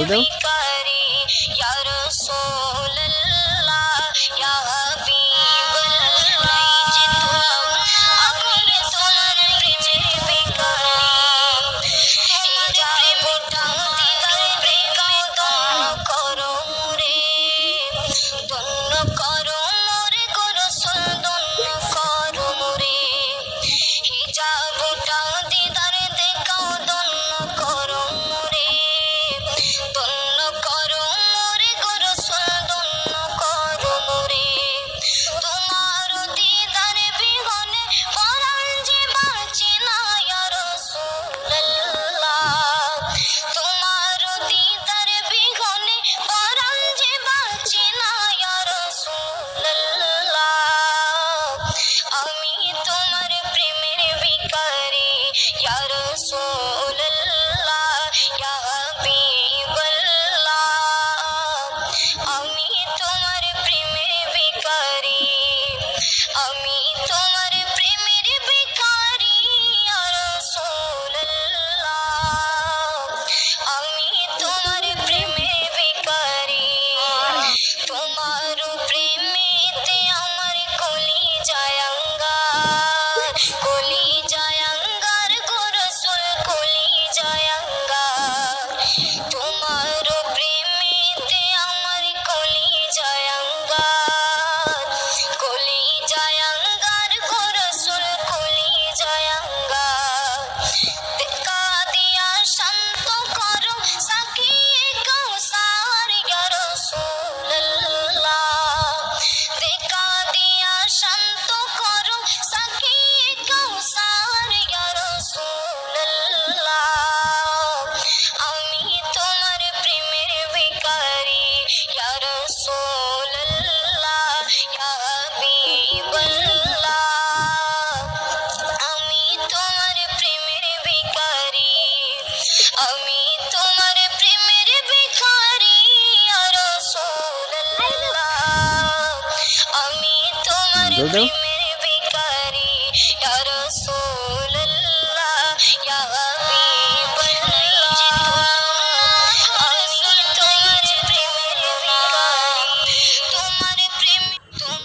দাও। ভিখারি ইয়া রাসূলুল্লাহ ইয়া হাবিবাল্লাহ আমি তোমার প্রেমের ভিখারি হিজাব দিদার দেখাও দন্য করো মোরে দন্য করো মোরে গো রাসূল দন্য করো মোরে হিজাব দিদার দেখাও দন্য করো মোরে দন্য করো মোরে গো রাসূল দন্য করো মোরে তোমার দিদার বিহনে পরাণ যে বাঁচে না ইয়া রাসূলুল্লাহ তোমার দিদার বিহনে পরাণ যে বাঁচে না ইয়া রাসূলুল্লাহ আমি তোমার প্রেমের ভিখারি ইয়া রাসূলুল্লাহ ইয়া হাবিবাল্লাহ আমি তোমার প্রেমের ভিখারি আমি তোমার প্রেমের ভিখারি ইয়া রাসূলুল্লাহ আমি তোমার প্রেমের ভিখারি তোমার প্রেমেতে আমার কলি জায়াঙ্গার কলি জায়াঙ্গার গো রাসূল কলি জায়াঙ্গার তোমার প্রেমেতে আমার কলি জায়াঙ্গার গো রাসূল কলি জায়াঙ্গার দেখা দিয়া শান্ত করো সাকিয়ে কাউসার ইয়া রাসূলুল্লাহ দেখা দিয়া শান্ত করো সাকিয়ে কাউসার ইয়া রাসূলুল্লাহ আমি তোমার প্রেমের ভিখারি ইয়া রাসূলুল্লাহ ইয়া হাবিবাল্লাহ আমি তোমার প্রেমের ভিখারি আমি তোমার প্রেমের ভিখারি ইয়া রাসূলুল্লাহ আমি তোমার দাও। প্রেমের